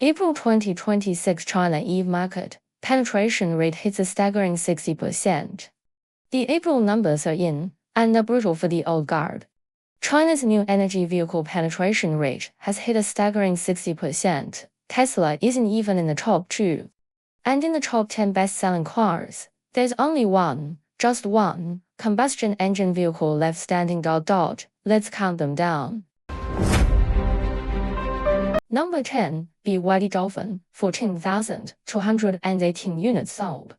April 2026 China EV market penetration rate hits a staggering 60%. The April numbers are in, and are brutal for the old guard. China's new energy vehicle penetration rate has hit a staggering 60%. Tesla isn't even in the top 2. And in the top 10 best-selling cars, there's only one, just one, combustion engine vehicle left standing. Let's count them down. Number 10, BYD Dolphin, 14,218 units sold.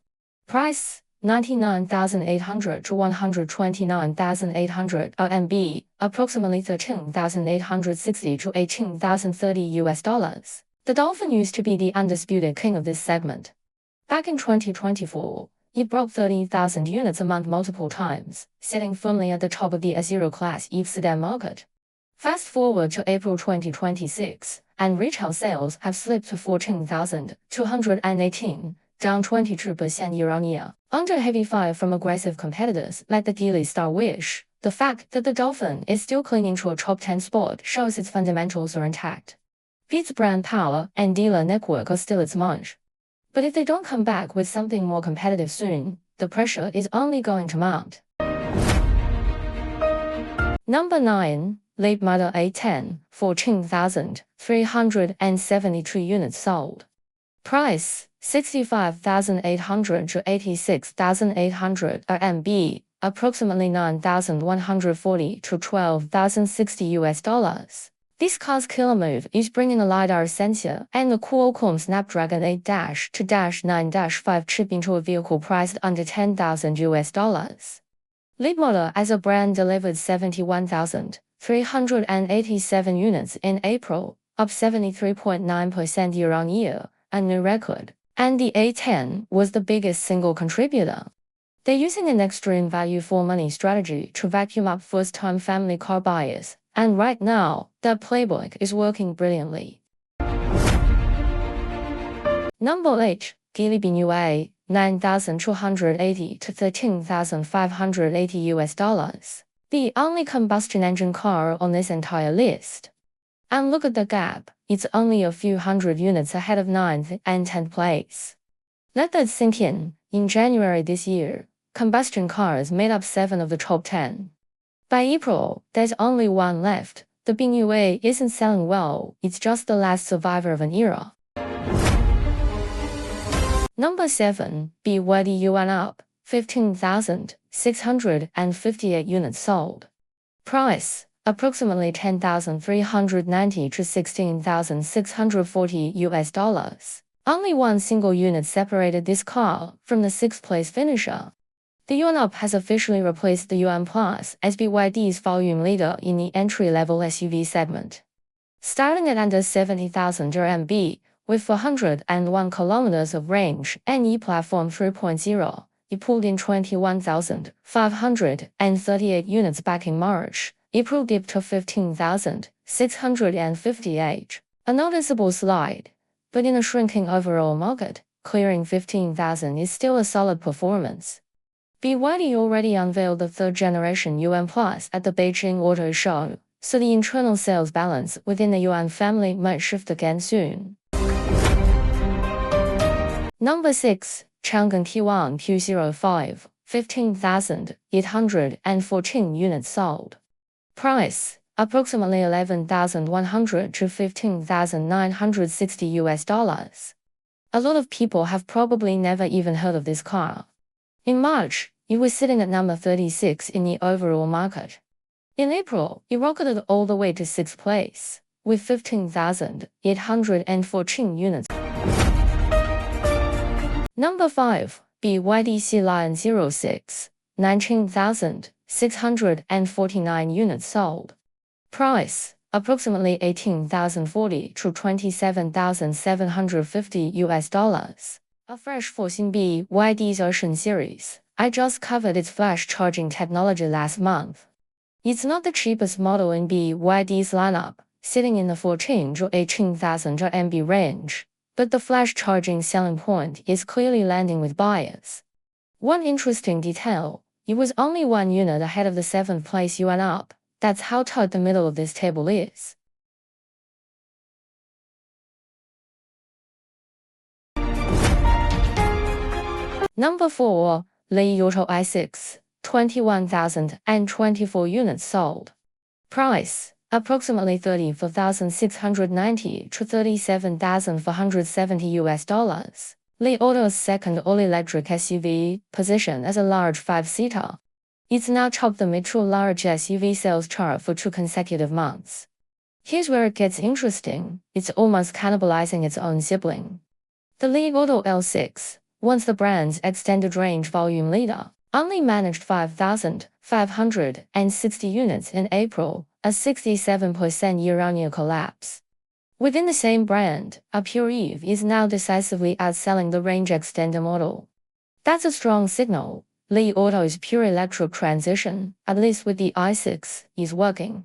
Price, 99,800 to 129,800 RMB, approximately 13,860 to 18,030 US dollars. The Dolphin used to be the undisputed king of this segment. Back in 2024, it broke 30,000 units a month multiple times, sitting firmly at the top of the S0 class EV sedan market. Fast forward to April 2026, and retail sales have slipped to 14,218, down 22% year-on-year. Under heavy fire from aggressive competitors like the Geely Star Wish, the fact that the Dolphin is still clinging to a top 10 spot shows its fundamentals are intact. Its brand power and dealer network are still its munch. But if they don't come back with something more competitive soon, the pressure is only going to mount. Number 9, Leapmotor A10, 14,372 units sold. Price, 65,800 to 86,800 RMB, approximately 9,140 to 12,060 US dollars. This car's killer move is bringing a LiDAR sensor and the Qualcomm Snapdragon 8-9-5 chip into a vehicle priced under 10,000 US dollars. Leapmotor as a brand delivered 71,387 units in April, up 73.9% year-on-year, a new record, and the A10 was the biggest single contributor. They're using an extreme value for money strategy to vacuum up first-time family car buyers, and right now, that playbook is working brilliantly. Number 8, Geely BYD 9,280 to 13,580 US dollars. The only combustion engine car on this entire list. And look at the gap, it's only a few hundred units ahead of 9th and 10th place. Let that sink in. In January this year, combustion cars made up 7 of the top 10. By April, there's only one left. The BYD isn't selling well, it's just the last survivor of an era. Number 7, BYD Yuan UP, 15,658 units sold. Price, approximately 10,390 to 16,640 US dollars. Only one single unit separated this car from the 6th place finisher. The Yuan UP has officially replaced the Yuan Plus as BYD's volume leader in the entry-level SUV segment. Starting at under 70,000 RMB, with 401 kilometers of range and e-Platform 3.0, it pulled in 21,538 units back in March. April dipped to 15,658, a noticeable slide, but in a shrinking overall market, clearing 15,000 is still a solid performance. BYD already unveiled the 3rd-generation Yuan Plus at the Beijing Auto Show, so the internal sales balance within the Yuan family might shift again soon. Number 6, Changan Qiyuan Q05, 15,814 units sold. Price, approximately 11,100 to 15,960 US dollars. A lot of people have probably never even heard of this car. In March, it was sitting at number 36 in the overall market. In April, it rocketed all the way to 6th place, with 15,814 units. Number 5, BYD Sea Lion 06, 19,649 units sold. Price, approximately 18,040 to 27,750 US dollars. A fresh force in BYD's Ocean series. I just covered its flash charging technology last month. It's not the cheapest model in BYD's lineup, sitting in the 14,000 to 18,000 RMB range. But the flash charging selling point is clearly landing with buyers. One interesting detail, it was only one unit ahead of the 7th place Yuan UP. That's how tight the middle of this table is. Number 4, Leapmotor A10, 21,024 units sold. Price, approximately $34,690 to $37,470. Li Auto's second all-electric SUV, positioned as a large five-seater. It's now topped the mid to large SUV sales chart for 2 consecutive months. Here's where it gets interesting, it's almost cannibalizing its own sibling. The Li Auto L6, once the brand's extended range volume leader, only managed 5,560 units in April, a 67% year-on-year collapse. Within the same brand, a pure EV is now decisively outselling the range extender model. That's a strong signal. Li Auto's pure electric transition, at least with the i6, is working.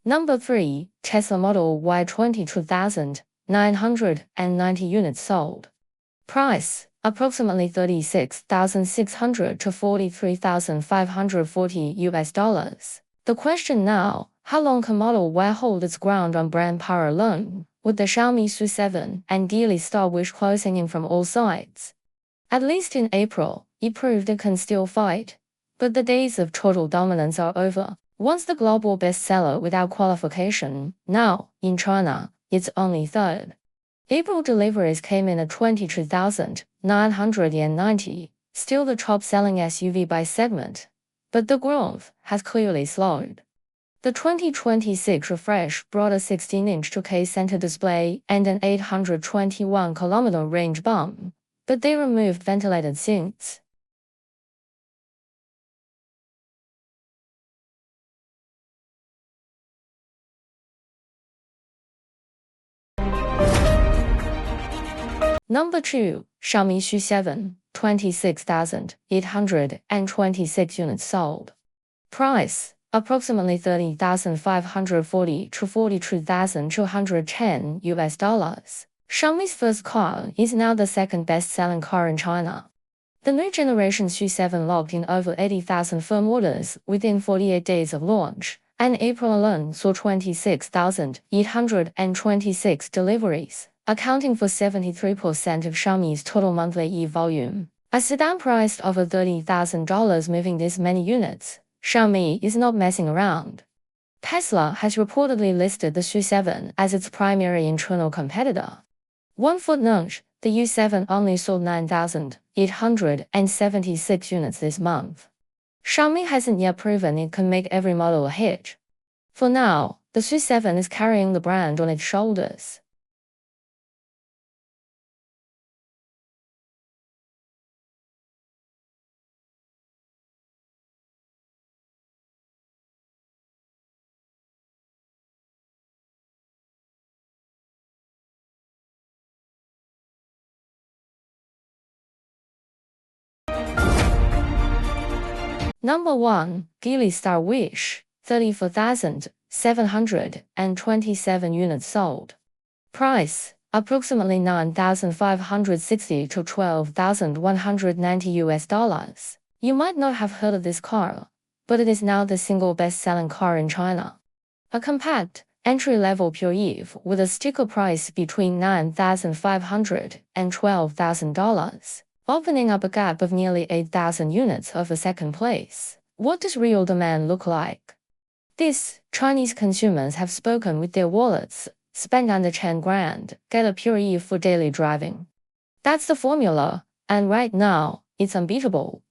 Number 3, Tesla Model Y 22,990 units sold. Price, approximately $36,600 to $43,540. The question now, how long can Model Y hold its ground on brand power alone, with the Xiaomi SU7 and Geely Star Wish closing in from all sides? At least in April, it proved it can still fight. But the days of total dominance are over. Once the global bestseller without qualification, now, in China, it's only third. April deliveries came in at 22,990, still the top-selling SUV by segment. But the growth has clearly slowed. The 2026 refresh brought a 16-inch 2K center display and an 821-kilometer range bump, but they removed ventilated seats. Number 2, Xiaomi SU7, 26,826 units sold. Price, approximately $30,540 to $42,210. Xiaomi's first car is now the second best-selling car in China. The new generation SU7 logged in over 80,000 firm orders within 48 days of launch, and April alone saw 26,826 deliveries, accounting for 73% of Xiaomi's total monthly e-volume. A sedan priced over $30,000 moving this many units, Xiaomi is not messing around. Tesla has reportedly listed the SU7 as its primary internal competitor. One footnote, the U7 only sold 9,876 units this month. Xiaomi hasn't yet proven it can make every model a hit. For now, the SU7 is carrying the brand on its shoulders. Number 1, Geely Star Wish, 34,727 units sold. Price, approximately $9,560 to $12,190. You might not have heard of this car, but it is now the single best-selling car in China. A compact, entry-level pure EV with a sticker price between $9,500 and $12,000. Opening up a gap of nearly 8,000 units over second place. What does real demand look like? Chinese consumers have spoken with their wallets, spend under 10 grand, get a pure EV for daily driving. That's the formula, and right now, it's unbeatable.